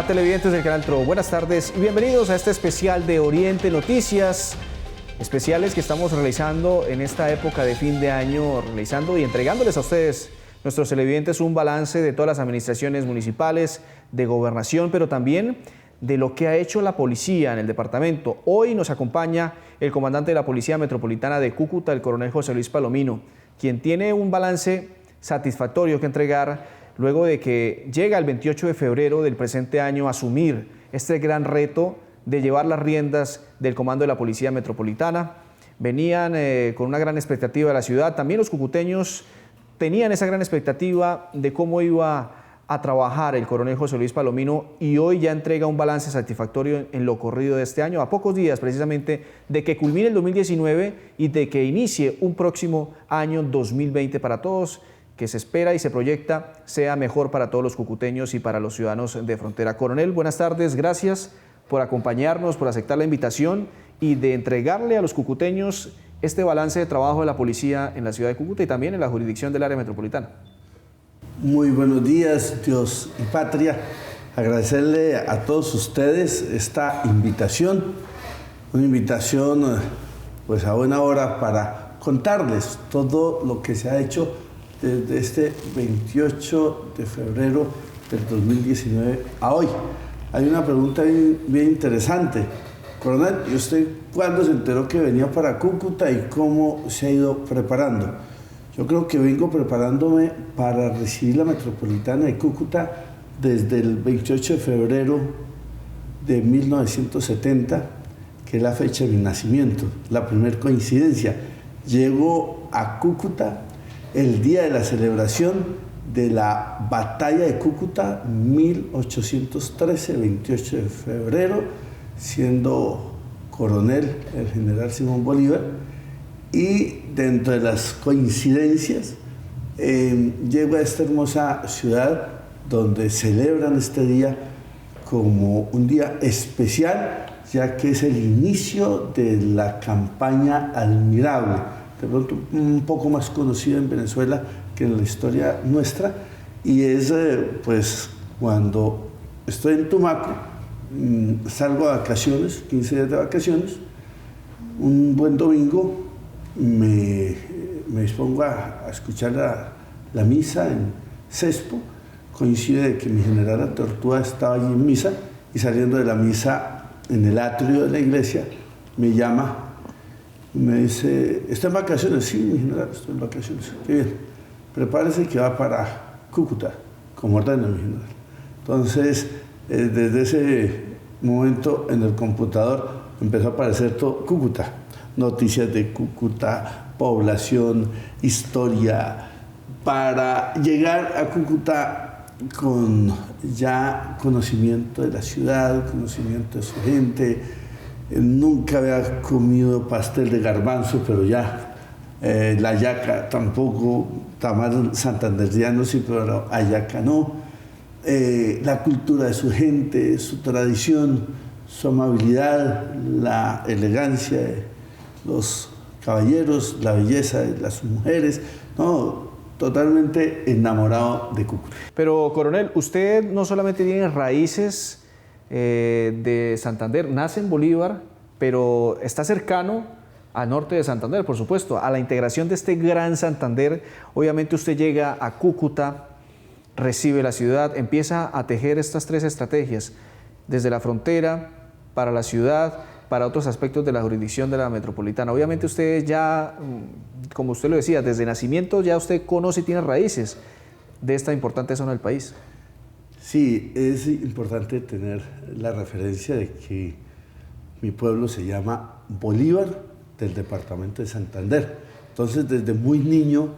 Hola televidentes del canal TRO, buenas tardes y bienvenidos a este especial de Oriente Noticias, especiales que estamos realizando en esta época de fin de año, realizando y entregándoles a ustedes, nuestros televidentes, un balance de todas las administraciones municipales, de gobernación, pero también de lo que ha hecho la policía en el departamento. Hoy nos acompaña el comandante de la Policía Metropolitana de Cúcuta, el coronel José Luis Palomino, quien tiene un balance satisfactorio que entregar luego de que llega el 28 de febrero del presente año a asumir este gran reto de llevar las riendas del comando de la Policía Metropolitana. Venían con una gran expectativa de la ciudad, también los cucuteños tenían esa gran expectativa de cómo iba a trabajar el coronel José Luis Palomino y hoy ya entrega un balance satisfactorio en lo corrido de este año, a pocos días precisamente de que culmine el 2019 y de que inicie un próximo año 2020 para todos, que se espera y se proyecta sea mejor para todos los cucuteños y para los ciudadanos de frontera. Coronel, buenas tardes, gracias por acompañarnos, por aceptar la invitación y de entregarle a los cucuteños este balance de trabajo de la policía en la ciudad de Cúcuta y también en la jurisdicción del área metropolitana. Muy buenos días, Dios y patria. Agradecerle a todos ustedes esta invitación, una invitación pues a buena hora para contarles todo lo que se ha hecho desde este 28 de febrero del 2019 a hoy. Hay una pregunta bien interesante. Coronel, ¿y usted cuándo se enteró que venía para Cúcuta y cómo se ha ido preparando? Yo creo que vengo preparándome para recibir la Metropolitana de Cúcuta desde el 28 de febrero de 1970, que es la fecha de mi nacimiento, la primera coincidencia. Llego a Cúcuta el día de la celebración de la Batalla de Cúcuta, 1813, 28 de febrero, siendo coronel el general Simón Bolívar. Y dentro de las coincidencias, llego a esta hermosa ciudad donde celebran este día como un día especial, ya que es el inicio de la campaña Admirable, de pronto un poco más conocida en Venezuela que en la historia nuestra, y es pues cuando estoy en Tumaco, salgo a vacaciones, 15 días de vacaciones, un buen domingo me dispongo a escuchar la misa en Cespo. Coincide que mi general Atortúa estaba allí en misa y saliendo de la misa en el atrio de la iglesia me llama. Me dice, ¿está en vacaciones? Sí, mi general, estoy en vacaciones. Qué bien. Prepárese que va para Cúcuta, como ordena mi general. Entonces, desde ese momento en el computador empezó a aparecer todo Cúcuta. Noticias de Cúcuta, población, historia, para llegar a Cúcuta con ya conocimiento de la ciudad, conocimiento de su gente. Nunca había comido pastel de garbanzo, pero ya la hallaca tampoco, tamal santandereano sí, pero hallaca no. La cultura de su gente, su tradición, su amabilidad, la elegancia de los caballeros, la belleza de las mujeres, no, totalmente enamorado de Cúcuta. Pero, coronel, usted no solamente tiene raíces de Santander, nace en Bolívar, pero está cercano al norte de Santander, por supuesto, a la integración de este gran Santander. Obviamente usted llega a Cúcuta, recibe la ciudad, empieza a tejer estas tres estrategias, desde la frontera, para la ciudad, para otros aspectos de la jurisdicción de la metropolitana. Obviamente usted ya, como usted lo decía, desde nacimiento ya usted conoce y tiene raíces de esta importante zona del país. Sí, es importante tener la referencia de que mi pueblo se llama Bolívar, del departamento de Santander. Entonces, desde muy niño,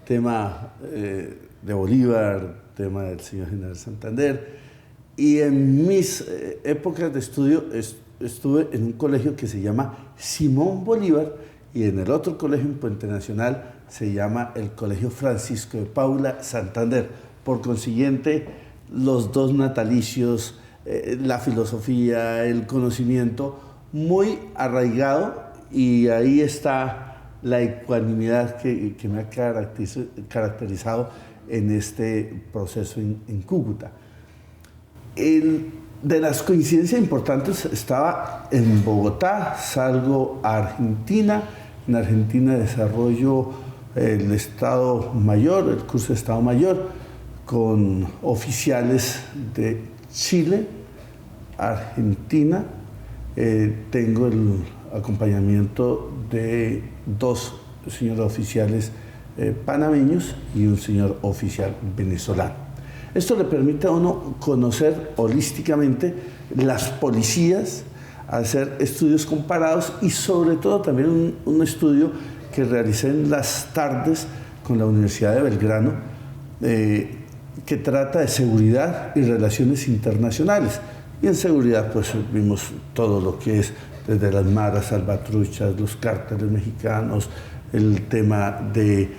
tema de Bolívar, tema del señor general Santander, y en mis épocas de estudio estuve en un colegio que se llama Simón Bolívar y en el otro colegio en Puente Nacional se llama el Colegio Francisco de Paula Santander. Por consiguiente, los dos natalicios, la filosofía, el conocimiento, muy arraigado, y ahí está la ecuanimidad que me ha caracterizado en este proceso en Cúcuta. de las coincidencias importantes, estaba en Bogotá, salgo a Argentina. En Argentina desarrollo el Estado Mayor, el curso de Estado Mayor, con oficiales de Chile, Argentina. Tengo el acompañamiento de 2 señores oficiales panameños y un señor oficial venezolano. Esto le permite a uno conocer holísticamente las policías, hacer estudios comparados y sobre todo también un estudio que realicé en las tardes con la Universidad de Belgrano, que trata de seguridad y relaciones internacionales. Y en seguridad pues vimos todo lo que es desde las maras salvatruchas, los cárteles mexicanos, el tema de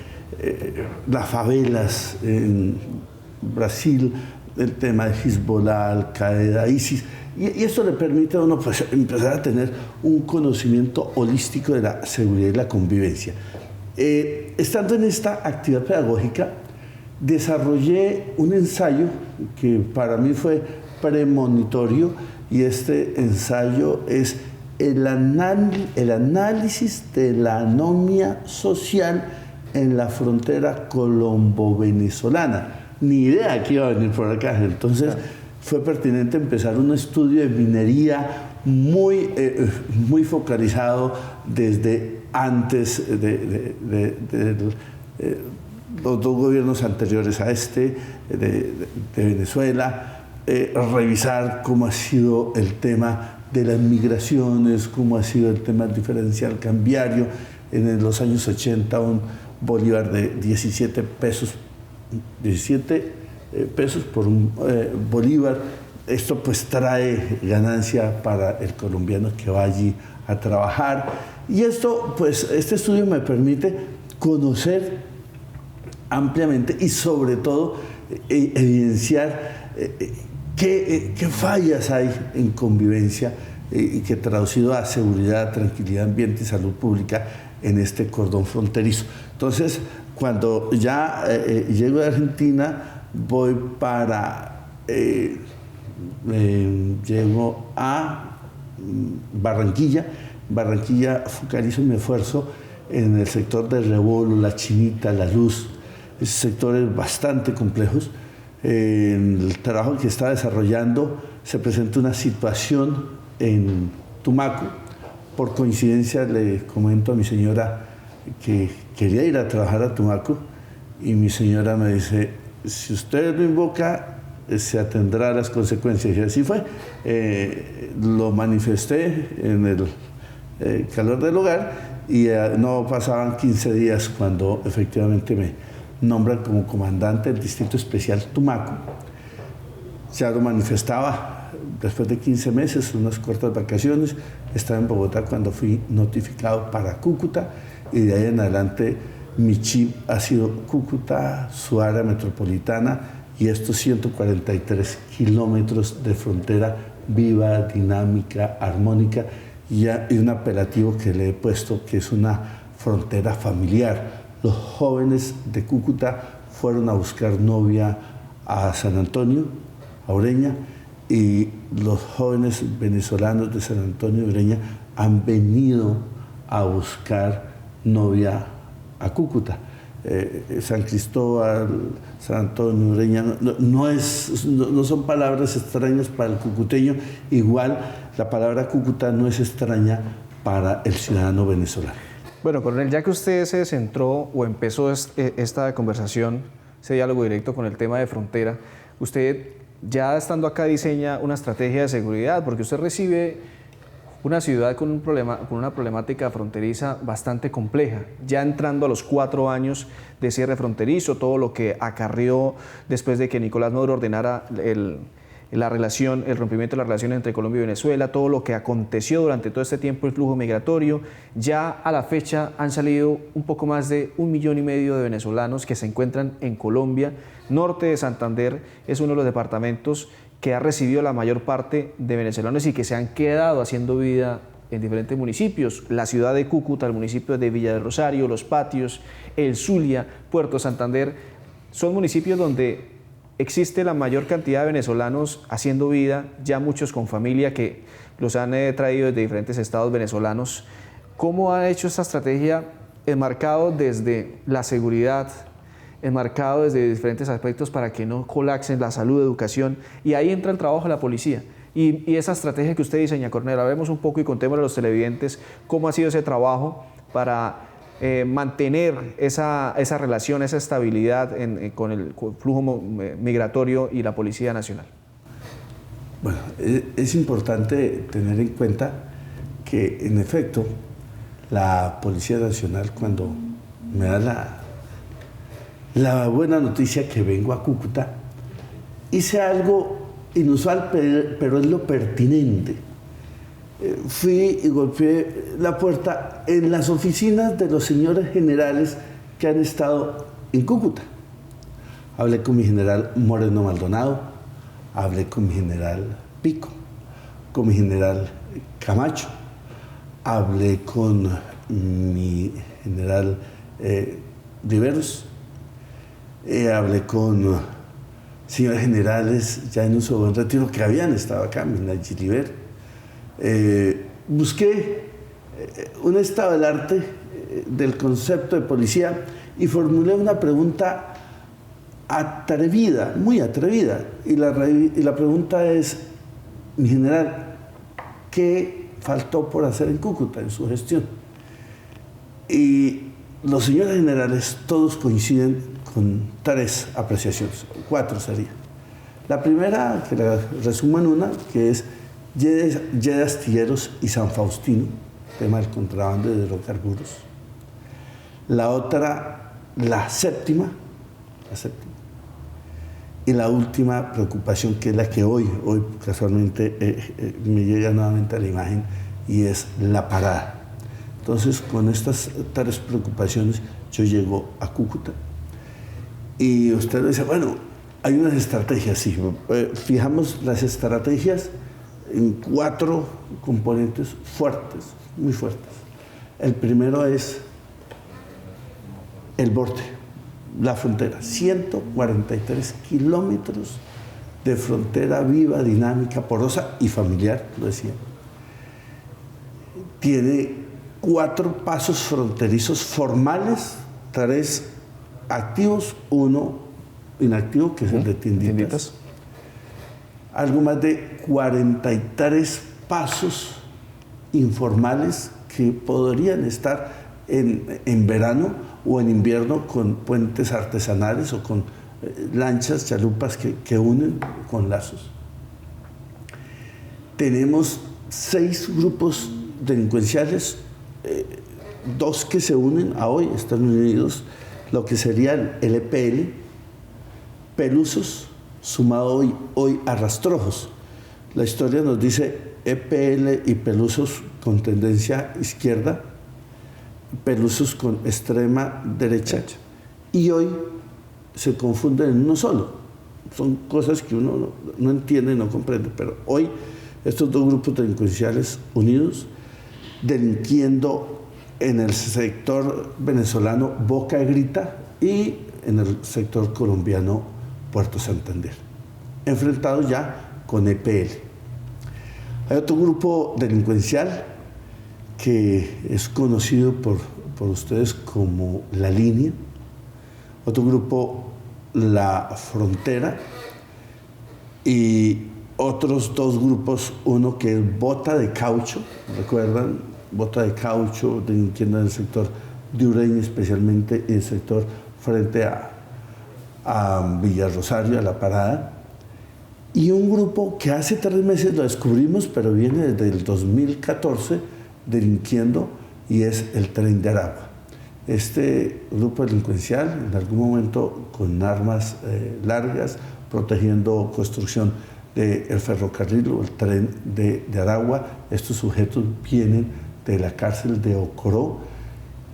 las favelas en Brasil, el tema de Hezbollah, Al-Qaeda, ISIS, y esto le permite a uno pues, empezar a tener un conocimiento holístico de la seguridad y la convivencia. Estando en esta actividad pedagógica, desarrollé un ensayo que para mí fue premonitorio, y este ensayo es el análisis de la anomia social en la frontera colombo-venezolana. Ni idea que iba a venir por acá. Entonces fue pertinente empezar un estudio de minería muy focalizado desde antes de los 2 gobiernos anteriores a este, de Venezuela, revisar cómo ha sido el tema de las migraciones, cómo ha sido el tema del diferencial cambiario. En los años 80 un bolívar de 17 pesos por un bolívar. Esto pues trae ganancia para el colombiano que va allí a trabajar. Y esto, pues, este estudio me permite conocer ampliamente y sobre todo evidenciar qué fallas hay en convivencia y que traducido a seguridad, tranquilidad, ambiente y salud pública en este cordón fronterizo. Entonces, cuando ya llego de Argentina, llego a Barranquilla. Barranquilla focalizo mi esfuerzo en el sector de Rebolo, La Chinita, La Luz, sectores bastante complejos. En el trabajo que estaba desarrollando se presenta una situación en Tumaco. Por coincidencia le comento a mi señora que quería ir a trabajar a Tumaco y mi señora me dice: si usted lo invoca, se atendrá a las consecuencias. Y así fue. Lo manifesté en el calor del hogar y no pasaban 15 días cuando efectivamente me nombran como comandante del Distrito Especial Tumaco. Ya lo manifestaba después de 15 meses, unas cortas vacaciones. Estaba en Bogotá cuando fui notificado para Cúcuta y de ahí en adelante mi chip ha sido Cúcuta, su área metropolitana y estos 143 kilómetros de frontera viva, dinámica, armónica y un apelativo que le he puesto que es una frontera familiar. Los jóvenes de Cúcuta fueron a buscar novia a San Antonio, a Ureña, y los jóvenes venezolanos de San Antonio y Ureña han venido a buscar novia a Cúcuta. San Cristóbal, San Antonio, Ureña, no son palabras extrañas para el cucuteño, igual la palabra Cúcuta no es extraña para el ciudadano venezolano. Bueno, coronel, ya que usted se centró o empezó esta conversación, ese diálogo directo con el tema de frontera, usted ya estando acá diseña una estrategia de seguridad, porque usted recibe una ciudad con una problemática fronteriza bastante compleja, ya entrando a los 4 años de cierre fronterizo, todo lo que acarrió después de que Nicolás Maduro ordenara el rompimiento de la relación entre Colombia y Venezuela, todo lo que aconteció durante todo este tiempo, el flujo migratorio. Ya a la fecha han salido un poco más de 1,5 millones de venezolanos que se encuentran en Colombia. Norte de Santander es uno de los departamentos que ha recibido la mayor parte de venezolanos y que se han quedado haciendo vida en diferentes municipios. La ciudad de Cúcuta, el municipio de Villa del Rosario, Los Patios, El Zulia, Puerto Santander, son municipios donde existe la mayor cantidad de venezolanos haciendo vida, ya muchos con familia que los han traído desde diferentes estados venezolanos. ¿Cómo ha hecho esta estrategia enmarcado desde la seguridad, enmarcado desde diferentes aspectos para que no colapsen la salud, educación? Y ahí entra el trabajo de la policía. Y esa estrategia que usted diseña, Cornelio, hablemos un poco y contémosle a los televidentes cómo ha sido ese trabajo para mantener esa relación, esa estabilidad con el flujo migratorio y la Policía Nacional. Bueno, es importante tener en cuenta que, en efecto, la Policía Nacional, cuando me da la buena noticia que vengo a Cúcuta, hice algo inusual, pero es lo pertinente. Fui y golpeé la puerta en las oficinas de los señores generales que han estado en Cúcuta. Hablé con mi general Moreno Maldonado, hablé con mi general Pico, con mi general Camacho, hablé con mi general Riveros, hablé con señores generales ya en uso en retiro que habían estado acá, Minay Giliber. Busqué un estado del arte del concepto de policía y formulé una pregunta atrevida, muy atrevida. Y la pregunta es, mi general, ¿qué faltó por hacer en Cúcuta en su gestión? Y los señores generales todos coinciden con 3 apreciaciones, 4 sería. La primera, que la resumo en una, que es Yede Astilleros y San Faustino, tema del contrabando de hidrocarburos. La otra, la séptima. Y la última preocupación, que es la que hoy casualmente me llega nuevamente a la imagen, y es la parada. Entonces, con estas 3 preocupaciones, yo llego a Cúcuta. Y usted dice, bueno, hay unas estrategias, sí. Fijamos las estrategias en 4 componentes fuertes, muy fuertes. El primero es el borde, la frontera. 143 kilómetros de frontera viva, dinámica, porosa y familiar, lo decía. Tiene 4 pasos fronterizos formales, 3 activos, 1 inactivo, que es el de Tienditas. Algo más de 43 pasos informales que podrían estar en verano o en invierno con puentes artesanales o con lanchas, chalupas que unen con lazos. Tenemos 6 grupos delincuenciales, 2 que se unen a hoy, están unidos, lo que serían el EPL, Pelusos, sumado hoy a Rastrojos. La historia nos dice EPL y Pelusos con tendencia izquierda, Pelusos con extrema derecha, y hoy se confunden en uno solo. Son cosas que uno no entiende, no comprende, pero hoy estos 2 grupos delincuenciales unidos, delinquiendo en el sector venezolano Boca Grita y en el sector colombiano Puerto Santander, enfrentados ya con EPL. Hay otro grupo delincuencial que es conocido por ustedes como La Línea, otro grupo La Frontera, y otros 2 grupos, uno que es Bota de Caucho, ¿recuerdan? Bota de Caucho, delinquiendo en el sector de Ureña, especialmente en el sector frente a Villarrosario, a La Parada, y un grupo que hace 3 meses lo descubrimos, pero viene desde el 2014 delinquiendo, y es el Tren de Aragua. Este grupo delincuencial, en algún momento con armas largas, protegiendo construcción del ferrocarril o el Tren de Aragua. Estos sujetos vienen de la cárcel de Ocoró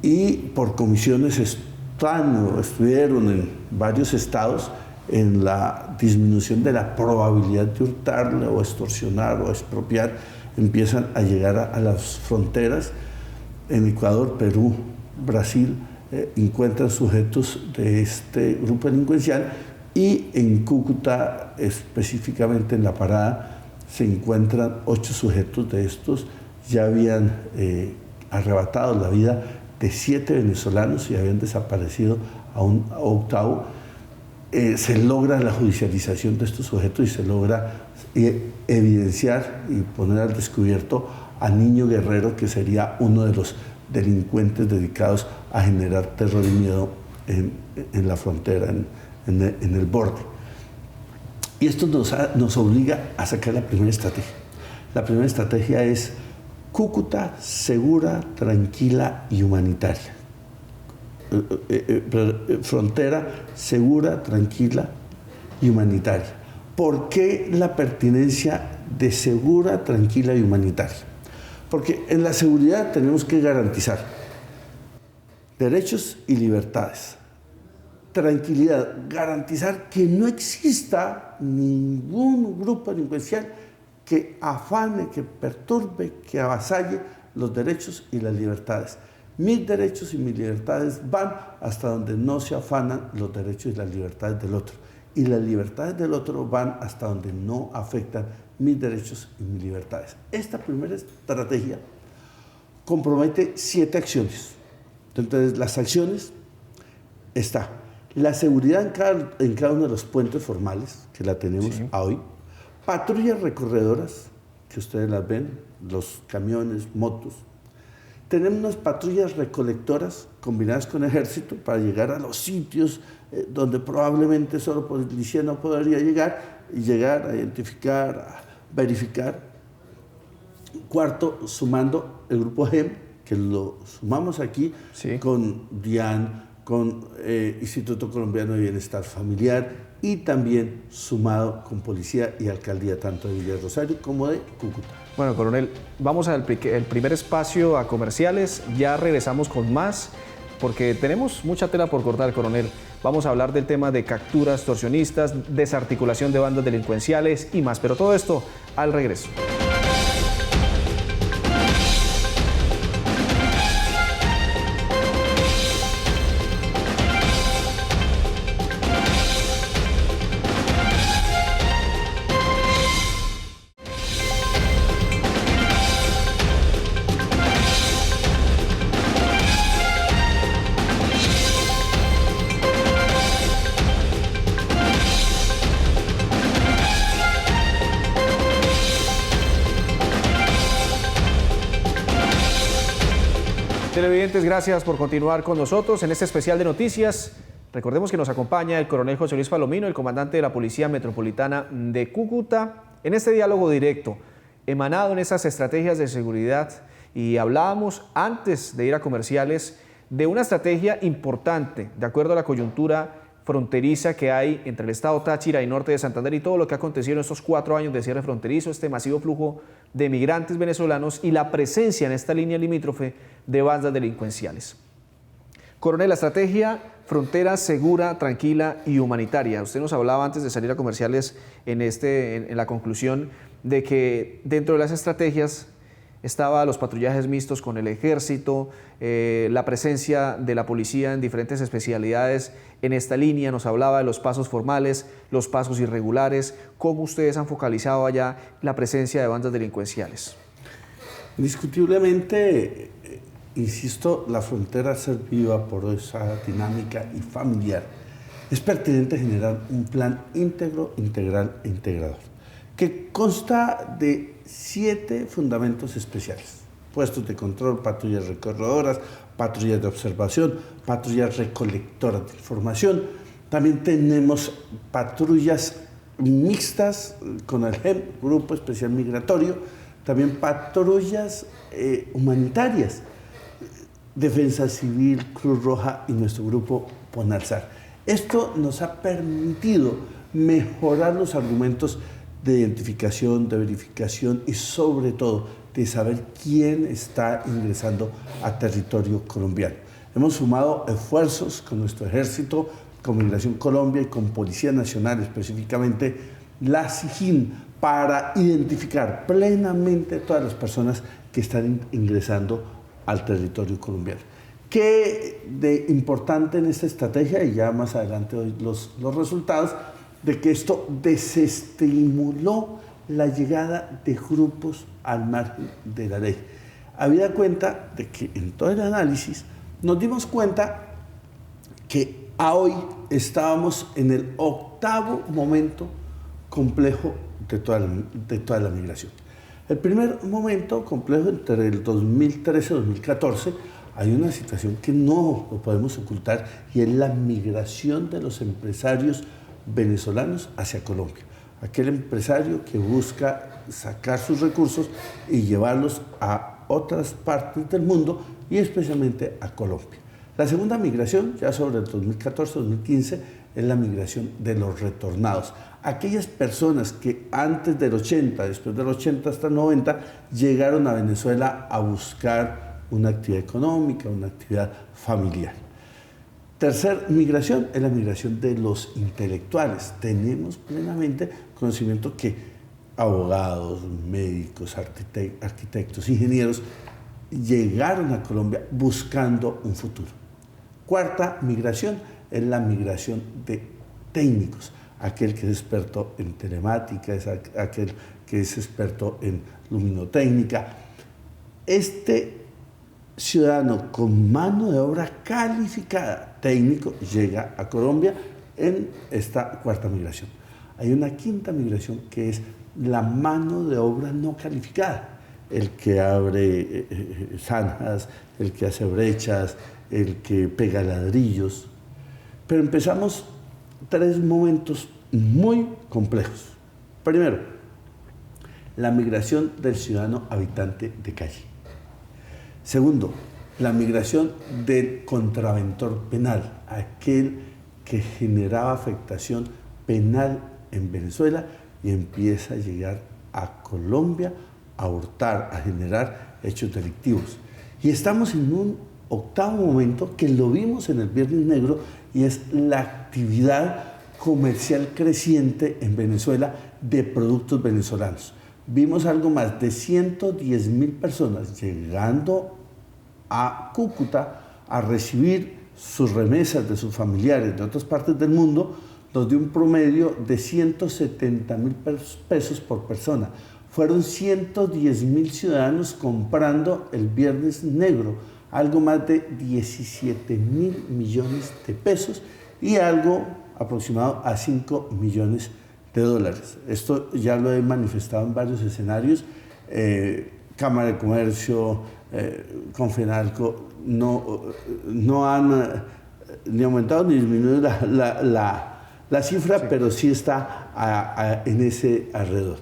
y por comisiones estuvieron en varios estados en la disminución de la probabilidad de hurtarle o extorsionar o expropiar. Empiezan a llegar a las fronteras en Ecuador, Perú, Brasil, encuentran sujetos de este grupo delincuencial y en Cúcuta, específicamente en la parada, se encuentran 8 sujetos de estos. Ya habían arrebatado la vida de 7 venezolanos y habían desaparecido a un octavo. Se logra la judicialización de estos sujetos y se logra evidenciar y poner al descubierto a Niño Guerrero, que sería uno de los delincuentes dedicados a generar terror y miedo en la frontera, en el borde. Y esto nos obliga a sacar la primera estrategia. La primera estrategia es Cúcuta segura, tranquila y humanitaria. Frontera segura, tranquila y humanitaria. ¿Por qué la pertinencia de segura, tranquila y humanitaria? Porque en la seguridad tenemos que garantizar derechos y libertades. Tranquilidad, garantizar que no exista ningún grupo delincuencial que afane, que perturbe, que avasalle los derechos y las libertades. Mis derechos y mis libertades van hasta donde no se afanan los derechos y las libertades del otro. Y las libertades del otro van hasta donde no afectan mis derechos y mis libertades. Esta primera estrategia compromete 7 acciones. Entonces, las acciones está la seguridad en cada uno de los puentes formales, que la tenemos hoy, patrullas recorredoras, que ustedes las ven, los camiones, motos. Tenemos unas patrullas recolectoras combinadas con ejército para llegar a los sitios donde probablemente solo policía no podría llegar, y llegar a identificar, a verificar. Cuarto, sumando el grupo GEM, que lo sumamos aquí con DIAN, con Instituto Colombiano de Bienestar Familiar, y también sumado con policía y alcaldía tanto de Villa Rosario como de Cúcuta. Bueno, coronel, vamos al primer espacio a comerciales, ya regresamos con más, porque tenemos mucha tela por cortar, coronel. Vamos a hablar del tema de capturas extorsionistas, desarticulación de bandas delincuenciales y más, pero todo esto al regreso. Televidentes, gracias por continuar con nosotros en este especial de noticias. Recordemos que nos acompaña el coronel José Luis Palomino, el comandante de la Policía Metropolitana de Cúcuta, en este diálogo directo, emanado en esas estrategias de seguridad. Y hablábamos antes de ir a comerciales de una estrategia importante, de acuerdo a la coyuntura fronteriza que hay entre el estado Táchira y norte de Santander y todo lo que ha acontecido en estos 4 años de cierre fronterizo, este masivo flujo de migrantes venezolanos y la presencia en esta línea limítrofe de bandas delincuenciales. Coronel, la estrategia frontera segura, tranquila y humanitaria. Usted nos hablaba antes de salir a comerciales en la conclusión de que dentro de las estrategias estaba los patrullajes mixtos con el ejército, la presencia de la policía en diferentes especialidades en esta línea. Nos hablaba de los pasos formales, los pasos irregulares. ¿Cómo ustedes han focalizado allá la presencia de bandas delincuenciales? Indiscutiblemente, insisto, la frontera ser viva por esa dinámica y familiar. Es pertinente generar un plan íntegro, integral e integrador, que consta de 7 fundamentos especiales: puestos de control, patrullas recorredoras, patrullas de observación, patrullas recolectoras de información. También tenemos patrullas mixtas con el GEM, Grupo Especial Migratorio, también patrullas humanitarias, Defensa Civil, Cruz Roja y nuestro grupo PONALSAR. Esto nos ha permitido mejorar los argumentos de identificación, de verificación y sobre todo de saber quién está ingresando a territorio colombiano. Hemos sumado esfuerzos con nuestro ejército, con Migración Colombia y con Policía Nacional, específicamente la SIJIN, para identificar plenamente todas las personas que están ingresando al territorio colombiano. ¿Qué de importante en esta estrategia? Y ya más adelante doy los resultados de que esto desestimuló la llegada de grupos al margen de la ley. Habida cuenta de que en todo el análisis nos dimos cuenta que a hoy estábamos en el 8º momento complejo de toda la migración. El primer momento complejo entre el 2013 y 2014 hay una situación que no lo podemos ocultar y es la migración de los empresarios venezolanos hacia Colombia. Aquel empresario que busca sacar sus recursos y llevarlos a otras partes del mundo y especialmente a Colombia. La segunda migración, ya sobre el 2014-2015, es la migración de los retornados. Aquellas personas que antes del 80, después del 80 hasta el 90, llegaron a Venezuela a buscar una actividad económica, una actividad familiar. Tercer migración es la migración de los intelectuales. Tenemos plenamente conocimiento que abogados, médicos, arquitectos, ingenieros llegaron a Colombia buscando un futuro. Cuarta migración es la migración de técnicos, aquel que es experto en telemática, es aquel que es experto en luminotécnica. Este ciudadano con mano de obra calificada, técnico, llega a Colombia en esta cuarta migración. Hay una quinta migración que es la mano de obra no calificada, el que abre zanjas, el que hace brechas, el que pega ladrillos. Pero empezamos 3 momentos muy complejos. Primero, la migración del ciudadano habitante de calle. Segundo, la migración del contraventor penal, aquel que generaba afectación penal en Venezuela y empieza a llegar a Colombia a hurtar, a generar hechos delictivos. Y estamos en un 8º momento que lo vimos en el Viernes Negro y es la actividad comercial creciente en Venezuela de productos venezolanos. Vimos algo más de 110.000 personas llegando a Cúcuta a recibir sus remesas de sus familiares de otras partes del mundo, nos dio un promedio de 170.000 pesos por persona. Fueron 110.000 ciudadanos comprando el Viernes Negro, algo más de 17.000 millones de pesos y algo aproximado a 5 millones de dólares. Esto ya lo he manifestado en varios escenarios. Cámara de Comercio, Confenalco, no han ni aumentado ni disminuido la cifra, sí, pero sí está en ese alrededor.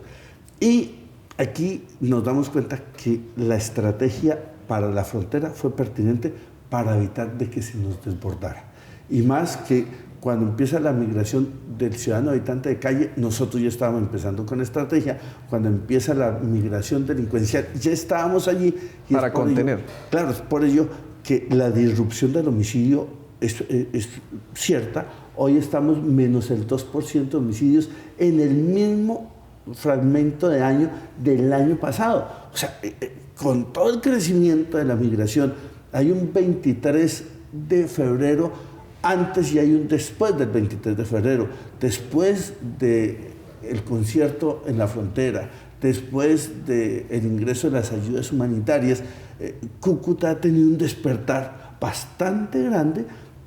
Y aquí nos damos cuenta que la estrategia para la frontera fue pertinente para evitar de que se nos desbordara. Y más que cuando empieza la migración del ciudadano habitante de calle, nosotros ya estábamos empezando con estrategia. Cuando empieza la migración delincuencial, ya estábamos allí. Y para contener. Claro, es por ello que la disrupción del homicidio es cierta. Hoy estamos menos el 2% de homicidios en el mismo fragmento de año del año pasado. O sea, con todo el crecimiento de la migración, hay un 23 de febrero antes y hay un después del 23 de febrero, después del concierto en la frontera, después del ingreso de las ayudas humanitarias. Cúcuta ha tenido un despertar bastante grande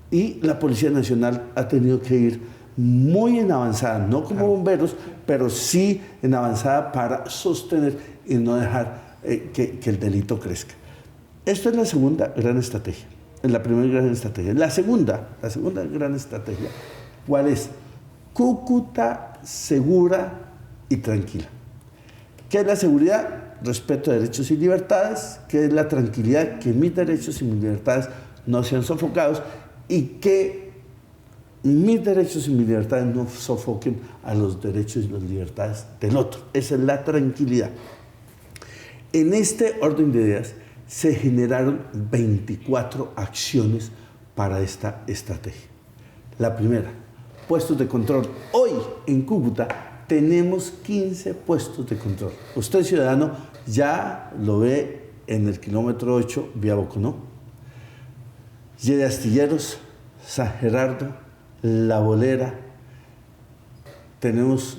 y la Policía Nacional ha tenido que ir muy en avanzada, no como bomberos, pero sí en avanzada para sostener y no dejar que el delito crezca. Esto es la segunda gran estrategia. Es la primera gran estrategia. La segunda gran estrategia, ¿cuál es? Cúcuta segura y tranquila. ¿Qué es la seguridad? Respeto a derechos y libertades. ¿Qué es la tranquilidad? Que mis derechos y mis libertades no sean sofocados y que mis derechos y mis libertades no sofoquen a los derechos y las libertades del otro. Esa es la tranquilidad. En este orden de ideas, se generaron 24 acciones para esta estrategia. La primera, puestos de control. Hoy en Cúcuta tenemos 15 puestos de control. Usted, ciudadano, ya lo ve en el kilómetro 8 vía Boconó. Y de Astilleros, San Gerardo, La Bolera. Tenemos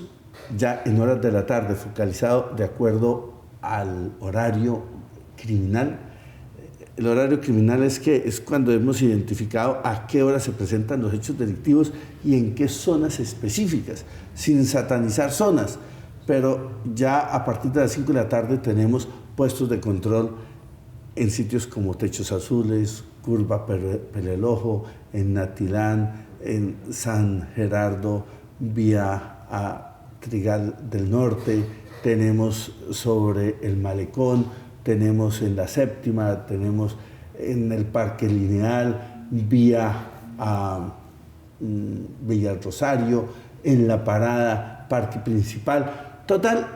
ya en horas de la tarde focalizado de acuerdo al horario criminal. El horario criminal es cuando hemos identificado a qué hora se presentan los hechos delictivos y en qué zonas específicas, sin satanizar zonas. Pero ya a partir de las 5 de la tarde tenemos puestos de control en sitios como Techos Azules, Curva Pelelojo, en Natilán, en San Gerardo, vía a Trigal del Norte, tenemos sobre el Malecón, tenemos en la Séptima, tenemos en el Parque Lineal, vía a Villa Rosario, en La Parada, Parque Principal. Total,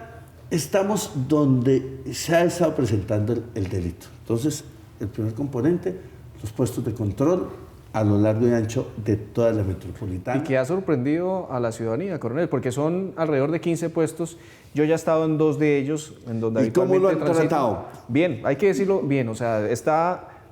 estamos donde se ha estado presentando el delito. Entonces, el primer componente, los puestos de control a lo largo y ancho de toda la metropolitana. Y que ha sorprendido a la ciudadanía, coronel, porque son alrededor de 15 puestos. Yo ya he estado en 2 de ellos, en donde ¿Y cómo lo han tratado? Bien, hay que decirlo bien, o sea,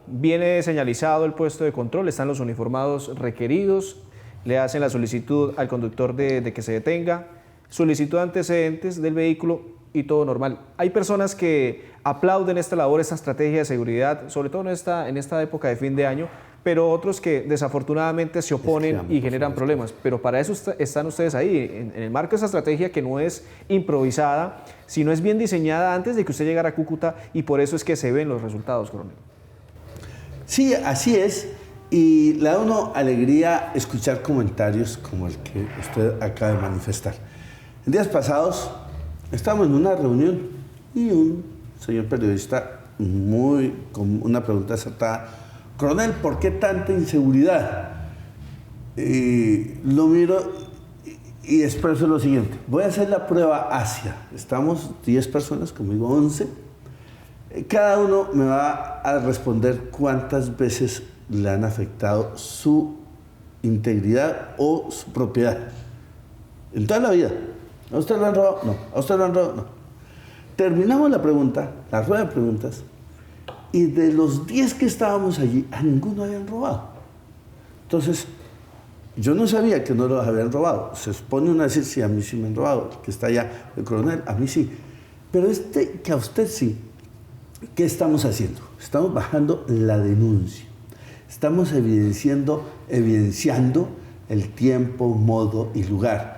viene señalizado el puesto de control, están los uniformados requeridos, le hacen la solicitud al conductor de que se detenga, solicitud de antecedentes del vehículo y todo normal. Hay personas que aplauden esta labor, esta estrategia de seguridad, sobre todo en esta época de fin de año, pero otros que desafortunadamente se oponen y generan problemas. Pero para eso están ustedes ahí, en el marco de esa estrategia que no es improvisada, sino es bien diseñada antes de que usted llegara a Cúcuta, y por eso es que se ven los resultados, coronel. Sí, así es, y le da a uno alegría escuchar comentarios como el que usted acaba de manifestar. En días pasados estábamos en una reunión y un señor periodista con una pregunta acertada: coronel, ¿por qué tanta inseguridad? Lo miro y expreso lo siguiente: voy a hacer la prueba Asia. Estamos 10 personas, conmigo 11. Cada uno me va a responder cuántas veces le han afectado su integridad o su propiedad. En toda la vida. ¿A usted lo han robado? No. ¿A usted lo han robado? No. Terminamos la rueda de preguntas, y de los 10 que estábamos allí, a ninguno habían robado. Entonces, yo no sabía que no los habían robado. Se expone uno a decir: sí, a mí sí me han robado, que está allá el coronel, a mí sí. Pero que a usted sí. ¿Qué estamos haciendo? Estamos bajando la denuncia. Estamos evidenciando el tiempo, modo y lugar.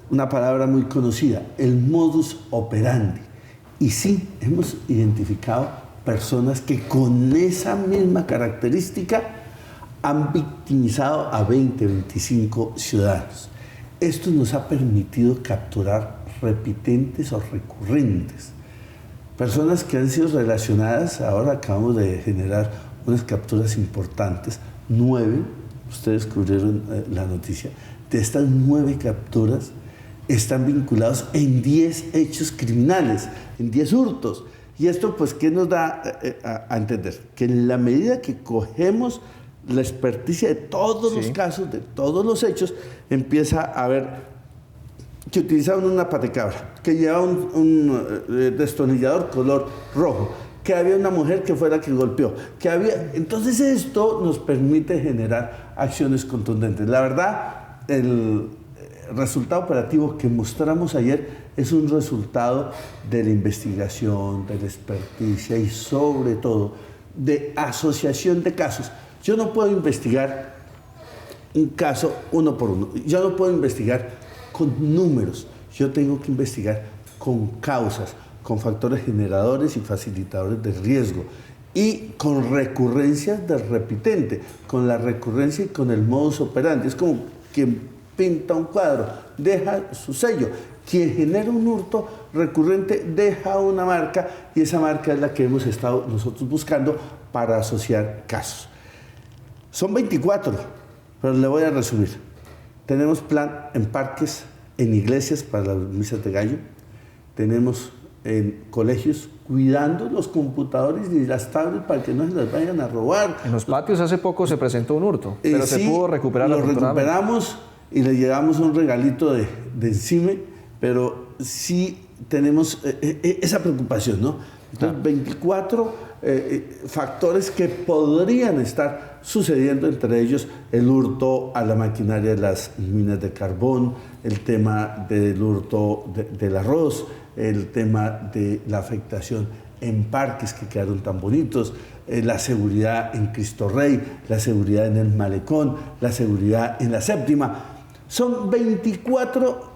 Una palabra muy conocida, el modus operandi. Y sí, hemos identificado personas que con esa misma característica han victimizado a 20, 25 ciudadanos. Esto nos ha permitido capturar repitentes o recurrentes. Personas que han sido relacionadas, ahora acabamos de generar unas capturas importantes, 9, ustedes cubrieron la noticia, de estas 9 capturas están vinculados en 10 hechos criminales, en 10 hurtos. Y esto, pues, ¿qué nos da a entender? Que en la medida que cogemos la experticia de todos los casos, de todos los hechos, empieza a ver que utilizaban una patecabra, que llevaba un destornillador color rojo, que había una mujer que fue la que golpeó, que había... Entonces esto nos permite generar acciones contundentes. La verdad, el resultado operativo que mostramos ayer es un resultado de la investigación, de la experticia y sobre todo de asociación de casos. Yo no puedo investigar un caso uno por uno, yo no puedo investigar con números, yo tengo que investigar con causas, con factores generadores y facilitadores de riesgo y con recurrencias de repitente, con la recurrencia y con el modus operandi. Es como quien pinta un cuadro, deja su sello. Quien genera un hurto recurrente deja una marca, y esa marca es la que hemos estado nosotros buscando para asociar casos. Son 24, pero le voy a resumir. Tenemos plan en parques, en iglesias para las misas de gallo. Tenemos en colegios cuidando los computadores y las tablets para que no se las vayan a robar. En los patios hace poco se presentó un hurto, pero sí, se pudo recuperar. Lo recuperamos y le llevamos un regalito de encima, pero sí tenemos esa preocupación, ¿no? Entonces, 24 factores que podrían estar sucediendo, entre ellos el hurto a la maquinaria de las minas de carbón, el tema del hurto del arroz, el tema de la afectación en parques que quedaron tan bonitos, la seguridad en Cristo Rey, la seguridad en el Malecón, la seguridad en la Séptima. Son 24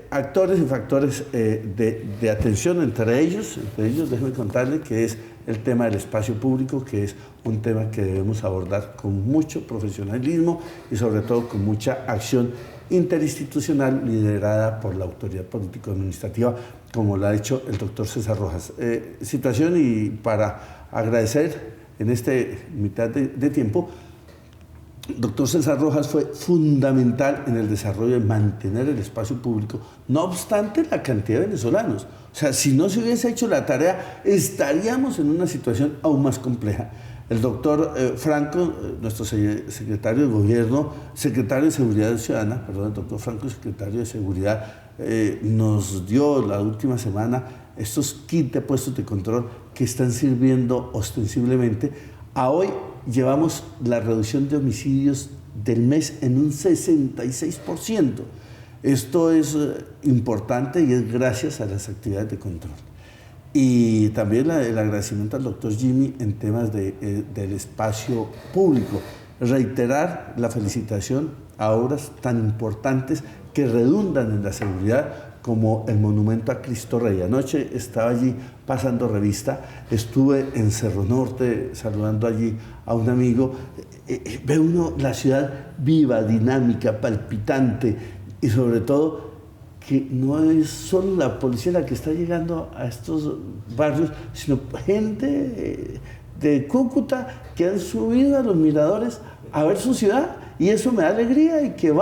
actores y factores de atención, entre ellos déjenme contarle que es el tema del espacio público, que es un tema que debemos abordar con mucho profesionalismo y sobre todo con mucha acción interinstitucional liderada por la autoridad político-administrativa, como lo ha hecho el doctor César Rojas. Situación y para agradecer en este mitad de tiempo, doctor César Rojas fue fundamental en el desarrollo de mantener el espacio público, no obstante la cantidad de venezolanos. O sea, si no se hubiese hecho la tarea, estaríamos en una situación aún más compleja. El doctor Franco, nuestro secretario de Gobierno, secretario de Seguridad Ciudadana, perdón, el doctor Franco, secretario de Seguridad, nos dio la última semana estos kits de puestos de control que están sirviendo ostensiblemente. A hoy llevamos la reducción de homicidios del mes en un 66%. Esto es importante y es gracias a las actividades de control. Y también el agradecimiento al doctor Jimmy en temas del espacio público. Reiterar la felicitación a obras tan importantes que redundan en la seguridad como el monumento a Cristo Rey. Anoche estaba allí pasando revista, estuve en Cerro Norte saludando allí a un amigo. Ve uno la ciudad viva, dinámica, palpitante y sobre todo que no es solo la policía la que está llegando a estos barrios, sino gente de Cúcuta que han subido a los miradores a ver su ciudad, y eso me da alegría, y que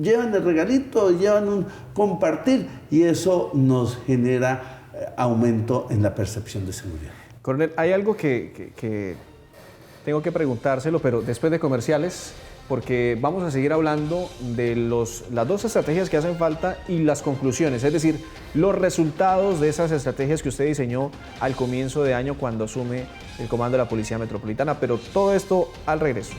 llevan el regalito, llevan un compartir, y eso nos genera aumento en la percepción de seguridad. Coronel, hay algo que tengo que preguntárselo, pero después de comerciales, porque vamos a seguir hablando de las dos estrategias que hacen falta y las conclusiones, es decir, los resultados de esas estrategias que usted diseñó al comienzo de año cuando asume el comando de la Policía Metropolitana, pero todo esto al regreso.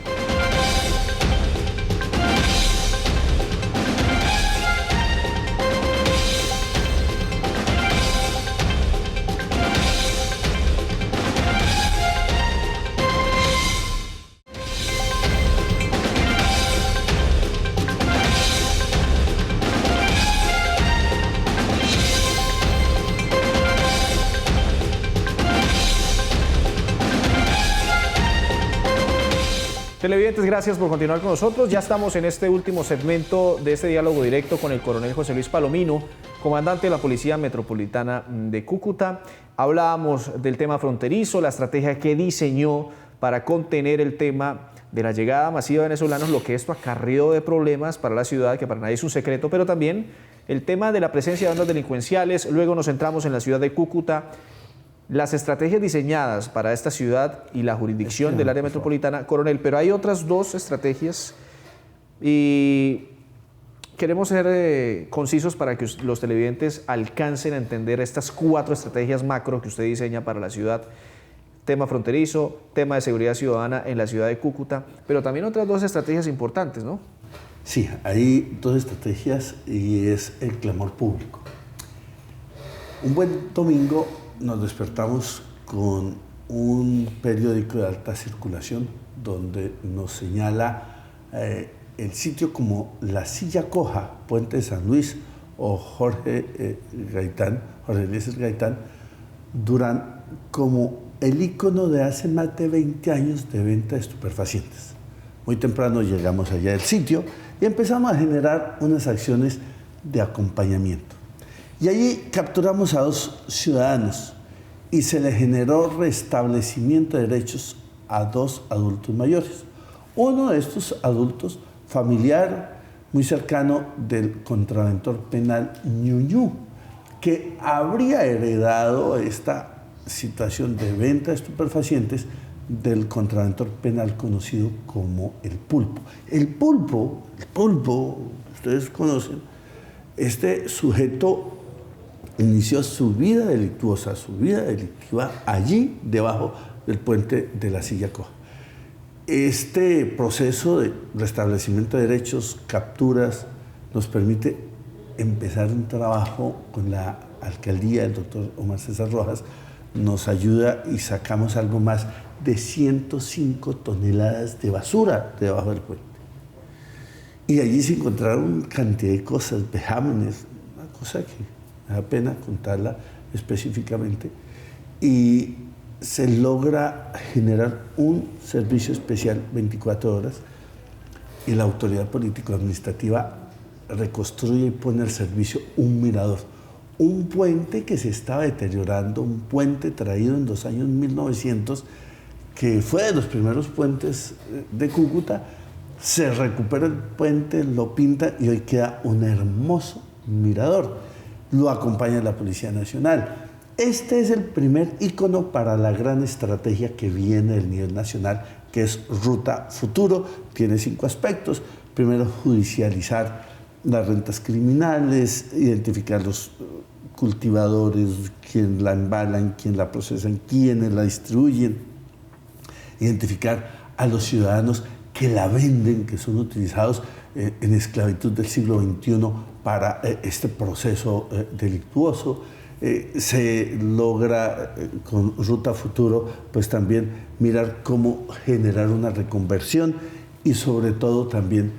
Televidentes, gracias por continuar con nosotros. Ya estamos en este último segmento de este diálogo directo con el coronel José Luis Palomino, comandante de la Policía Metropolitana de Cúcuta. Hablábamos del tema fronterizo, la estrategia que diseñó para contener el tema de la llegada masiva de venezolanos, lo que esto acarreó de problemas para la ciudad, que para nadie es un secreto, pero también el tema de la presencia de bandas delincuenciales. Luego nos centramos en la ciudad de Cúcuta, las estrategias diseñadas para esta ciudad y la jurisdicción del área metropolitana, coronel, pero hay otras dos estrategias y queremos ser concisos para que los televidentes alcancen a entender estas 4 estrategias macro que usted diseña para la ciudad. Tema fronterizo, tema de seguridad ciudadana en la ciudad de Cúcuta, pero también otras 2 estrategias importantes, ¿no? Sí, hay 2 estrategias y es el clamor público. Un buen domingo nos despertamos con un periódico de alta circulación donde nos señala el sitio como La Silla Coja, Puente de San Luis, o Jorge Eliezer Gaitán, Durán, como el ícono de hace más de 20 años de venta de estupefacientes. Muy temprano llegamos allá al sitio y empezamos a generar unas acciones de acompañamiento. Y allí capturamos a 2 ciudadanos y se le generó restablecimiento de derechos a 2 adultos mayores. Uno de estos adultos, familiar muy cercano del contraventor penal Ñuñú, que habría heredado esta situación de venta de estupefacientes del contraventor penal conocido como el Pulpo. El Pulpo, ustedes conocen, este sujeto inició su vida delictuosa, su vida delictiva allí debajo del puente de la Silla Coja. Este proceso de restablecimiento de derechos, capturas, nos permite empezar un trabajo con la alcaldía, el doctor Omar César Rojas, nos ayuda y sacamos algo más de 105 toneladas de basura debajo del puente. Y allí se encontraron cantidad de cosas, vejámenes, una cosa que me da pena contarla específicamente, y se logra generar un servicio especial 24 horas y la autoridad político-administrativa reconstruye y pone al servicio un mirador, un puente que se estaba deteriorando, un puente traído en los años 1900, que fue de los primeros puentes de Cúcuta. Se recupera el puente, lo pinta y hoy queda un hermoso mirador. Lo acompaña la Policía Nacional. Este es el primer ícono para la gran estrategia que viene del nivel nacional, que es Ruta Futuro. Tiene 5 aspectos. Primero, judicializar las rentas criminales, identificar los cultivadores, quién la embalan, quién la procesan, quiénes la distribuyen, identificar a los ciudadanos que la venden, que son utilizados en esclavitud del siglo XXI para este proceso delictuoso. Se logra con Ruta Futuro pues también mirar cómo generar una reconversión y sobre todo también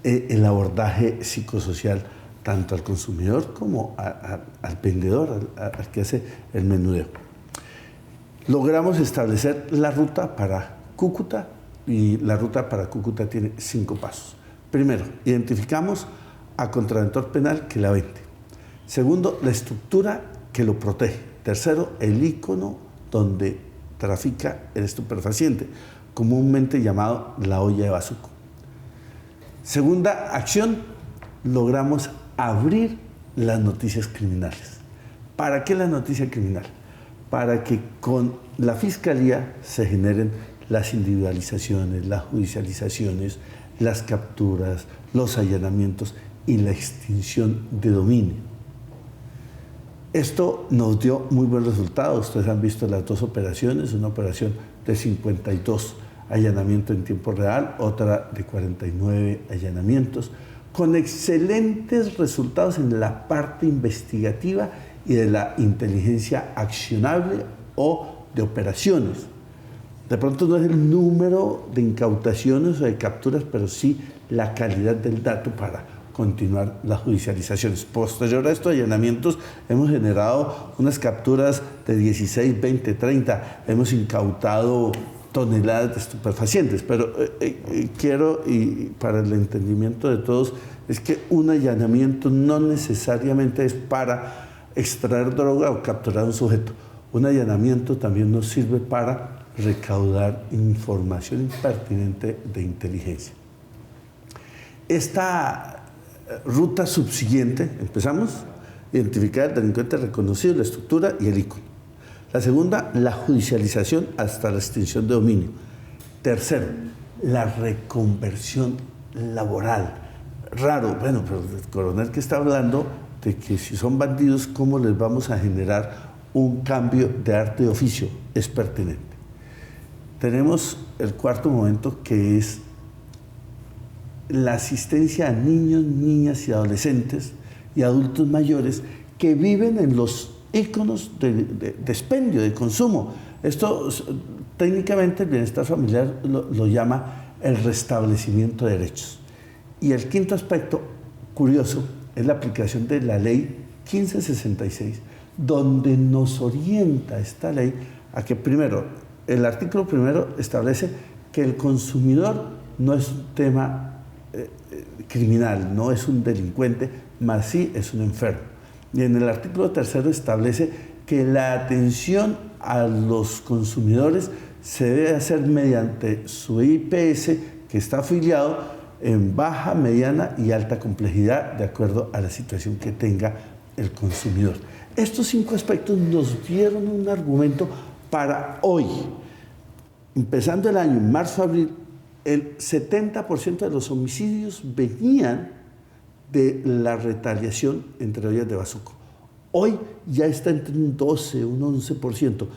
el abordaje psicosocial tanto al consumidor como al vendedor, al que hace el menudeo. Logramos establecer la ruta para Cúcuta y la ruta para Cúcuta tiene 5 pasos. Primero, identificamos a contraventor penal que la vende. Segundo, la estructura que lo protege. Tercero, el ícono donde trafica el estupefaciente, comúnmente llamado la olla de bazuco. Segunda acción, logramos abrir las noticias criminales. ¿Para qué la noticia criminal? Para que con la Fiscalía se generen las individualizaciones, las judicializaciones, las capturas, los allanamientos y la extinción de dominio. Esto nos dio muy buen resultado. Ustedes han visto las 2 operaciones, una operación de 52 allanamientos en tiempo real, otra de 49 allanamientos, con excelentes resultados en la parte investigativa y de la inteligencia accionable o de operaciones. De pronto no es el número de incautaciones o de capturas, pero sí la calidad del dato para continuar las judicializaciones. Posterior a estos allanamientos hemos generado unas capturas de 16, 20, 30, hemos incautado toneladas de estupefacientes, pero quiero, y para el entendimiento de todos, es que un allanamiento no necesariamente es para extraer droga o capturar a un sujeto. Un allanamiento también nos sirve para recaudar información impertinente de inteligencia. Esta ruta subsiguiente, empezamos a identificar el delincuente reconocido, la estructura y el ícono. La segunda, la judicialización hasta la extinción de dominio. Tercero, la reconversión laboral. Raro, bueno, pero el coronel que está hablando de que si son bandidos, ¿cómo les vamos a generar un cambio de arte de oficio? Es pertinente. Tenemos el cuarto momento, que es la asistencia a niños, niñas y adolescentes y adultos mayores que viven en los íconos de expendio, de consumo. Esto técnicamente el bienestar familiar lo llama el restablecimiento de derechos. Y el quinto aspecto curioso es la aplicación de la ley 1566, donde nos orienta esta ley a que primero, el artículo primero establece que el consumidor no es un tema criminal, no es un delincuente, más sí es un enfermo. Y en el artículo tercero establece que la atención a los consumidores se debe hacer mediante su IPS, que está afiliado en baja, mediana y alta complejidad, de acuerdo a la situación que tenga el consumidor. Estos 5 aspectos nos dieron un argumento para hoy. Empezando el año, en marzo-abril, el 70% de los homicidios venían de la retaliación entre ollas de bazuco. Hoy ya está entre un 12, un 11%.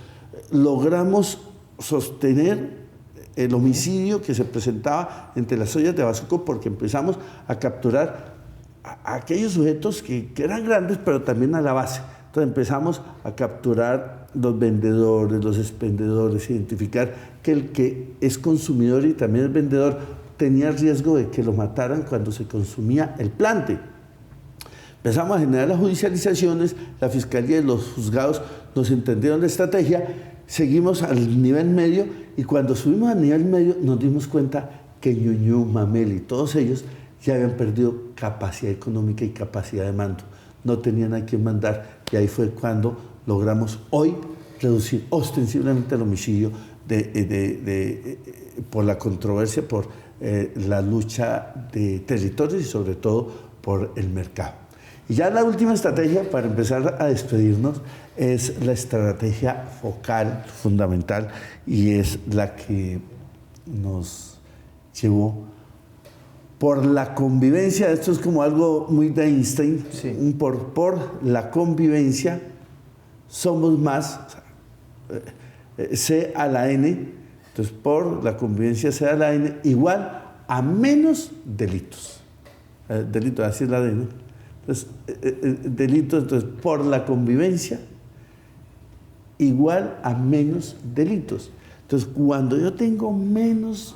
Logramos sostener el homicidio que se presentaba entre las ollas de Bazuco porque empezamos a capturar a aquellos sujetos que eran grandes, pero también a la base. Entonces empezamos a capturar los vendedores, los expendedores, identificar que el que es consumidor y también es vendedor tenía riesgo de que lo mataran cuando se consumía el plante. Empezamos a generar las judicializaciones, la Fiscalía y los juzgados nos entendieron la estrategia, seguimos al nivel medio y cuando subimos al nivel medio nos dimos cuenta que Ñuñú, Mamel y todos ellos ya habían perdido capacidad económica y capacidad de mando. No tenían a quién mandar y ahí fue cuando logramos hoy reducir ostensiblemente el homicidio por la controversia, por la lucha de territorios y sobre todo por el mercado. Y ya la última estrategia para empezar a despedirnos es la estrategia focal, fundamental, y es la que nos llevó por la convivencia. Esto es como algo muy de Einstein, sí. Por la convivencia somos más, C a la N, entonces por la convivencia C a la N igual a menos delitos. Delitos, así es la D, ¿no? Entonces, delitos, entonces por la convivencia igual a menos delitos. Entonces, cuando yo tengo menos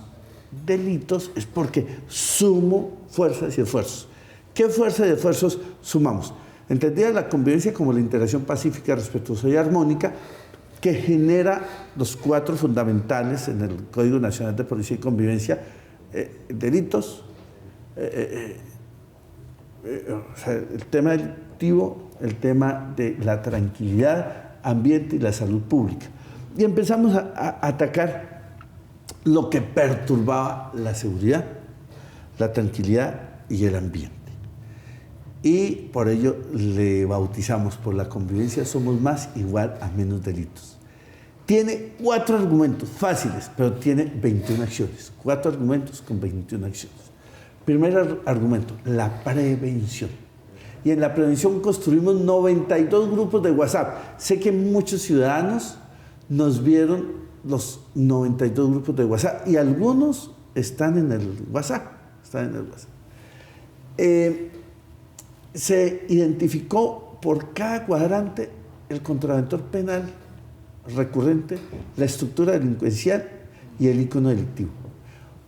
delitos es porque sumo fuerzas y esfuerzos. ¿Qué fuerzas y esfuerzos sumamos? Entendida la convivencia como la interacción pacífica, respetuosa y armónica que genera los 4 fundamentales en el Código Nacional de Policía y Convivencia, delitos, o sea, el tema delictivo, el tema de la tranquilidad, ambiente y la salud pública. Y empezamos a atacar lo que perturbaba la seguridad, la tranquilidad y el ambiente. Y por ello le bautizamos por la convivencia somos más igual a menos delitos. Tiene 4 argumentos fáciles, pero tiene 21 acciones. 4 argumentos con 21 acciones. Primer argumento, la prevención. Y en la prevención construimos 92 grupos de WhatsApp. Sé que muchos ciudadanos nos vieron los 92 grupos de WhatsApp y algunos están en el WhatsApp. Se identificó por cada cuadrante el contraventor penal recurrente, la estructura delincuencial y el ícono delictivo.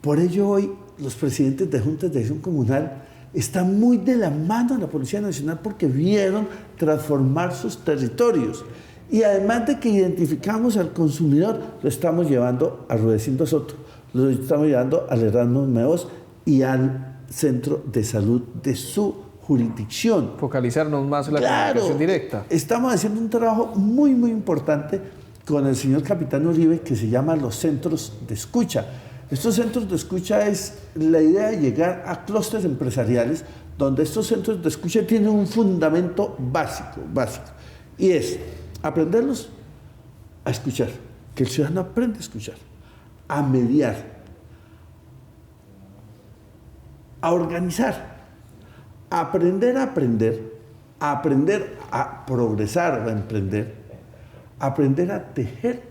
Por ello hoy los presidentes de juntas de acción comunal están muy de la mano de la Policía Nacional porque vieron transformar sus territorios. Y además de que identificamos al consumidor, lo estamos llevando a Rudecindo Soto, lo estamos llevando al Erasmus Meos y al centro de salud de su jurisdicción. Focalizarnos más en la comunicación directa. Estamos haciendo un trabajo muy, muy importante con el señor capitán Uribe que se llama los centros de escucha. Estos centros de escucha es la idea de llegar a clústeres empresariales donde estos centros de escucha tienen un fundamento básico, y es aprenderlos a escuchar, que el ciudadano aprenda a escuchar, a mediar, a organizar, a aprender, a progresar, a emprender, a aprender a tejer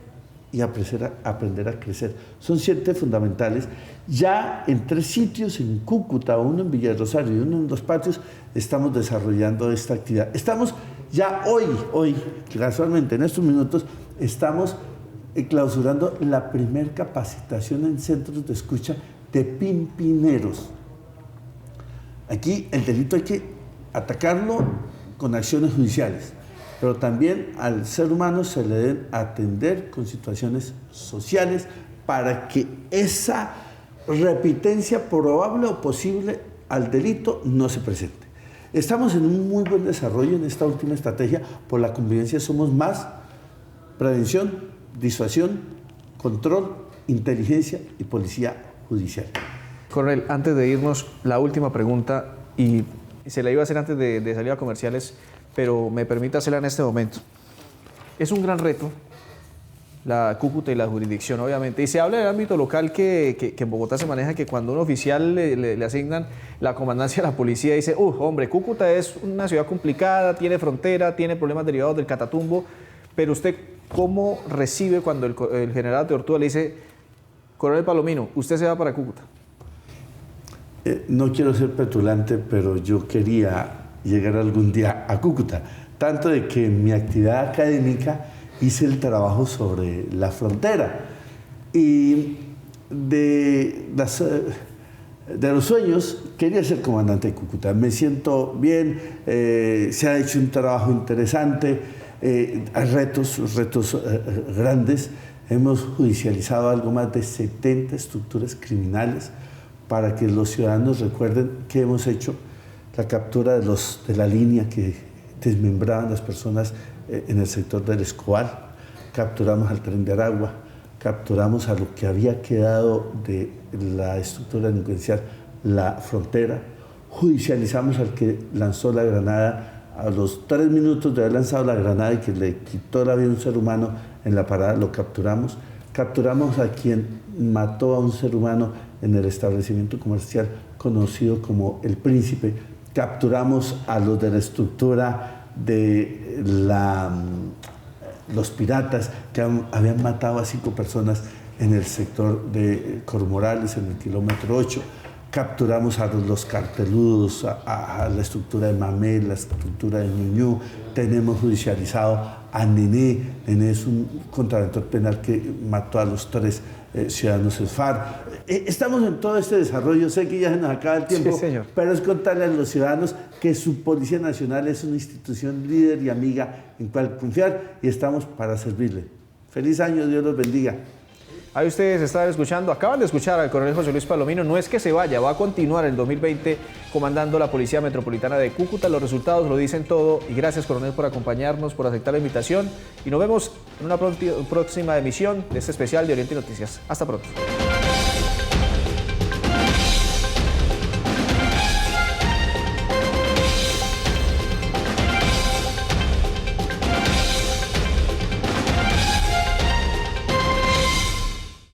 y aprender a crecer. Son 7 fundamentales. Ya en 3 sitios, en Cúcuta, uno en Villarrosario y uno en Los Patios, estamos desarrollando esta actividad. Estamos ya hoy, casualmente en estos minutos, estamos clausurando la primera capacitación en centros de escucha de pimpineros. Aquí el delito hay que atacarlo con acciones judiciales, pero también al ser humano se le deben atender con situaciones sociales para que esa repitencia probable o posible al delito no se presente. Estamos en un muy buen desarrollo en esta última estrategia. Por la convivencia somos más prevención, disuasión, control, inteligencia y policía judicial. Coronel, antes de irnos, la última pregunta, y se la iba a hacer antes de salir a comerciales, pero me permite hacerla en este momento. Es un gran reto la Cúcuta y la jurisdicción, obviamente. Y se habla del ámbito local que en Bogotá se maneja que cuando a un oficial le asignan la comandancia a la policía, dice, hombre, Cúcuta es una ciudad complicada, tiene frontera, tiene problemas derivados del Catatumbo, pero usted, ¿cómo recibe cuando el general de Ortúa le dice, coronel Palomino, usted se va para Cúcuta? No quiero ser petulante, pero yo quería llegar algún día a Cúcuta, tanto de que en mi actividad académica hice el trabajo sobre la frontera y de los sueños quería ser comandante de Cúcuta. Me siento bien, se ha hecho un trabajo interesante, hay retos grandes. Hemos judicializado algo más de 70 estructuras criminales para que los ciudadanos recuerden que hemos hecho la captura de la línea que desmembraban las personas en el sector del Escobal, capturamos al Tren de Aragua, capturamos a lo que había quedado de la estructura delincuencial, la frontera, judicializamos al que lanzó la granada, a los 3 minutos de haber lanzado la granada y que le quitó la vida a un ser humano en la parada, lo capturamos, capturamos a quien mató a un ser humano en el establecimiento comercial conocido como El Príncipe, capturamos a los de la estructura de los piratas que habían matado a 5 personas en el sector de Cormorales, en el kilómetro 8. Capturamos a los carteludos, a la estructura de Mamé, la estructura de Ñuñú. Tenemos judicializado a Nené. Nené es un contraventor penal que mató a los 3 ciudadanos del FARC. Estamos en todo este desarrollo. Sé que ya se nos acaba el tiempo, sí, señor, pero es contarle a los ciudadanos que su Policía Nacional es una institución líder y amiga en cual confiar y estamos para servirle. Feliz año, Dios los bendiga. Ahí ustedes están escuchando, acaban de escuchar al coronel José Luis Palomino. No es que se vaya, va a continuar el 2020 comandando la Policía Metropolitana de Cúcuta. Los resultados lo dicen todo y gracias, coronel, por acompañarnos, por aceptar la invitación y nos vemos en una próxima emisión de este especial de Oriente Noticias. Hasta pronto.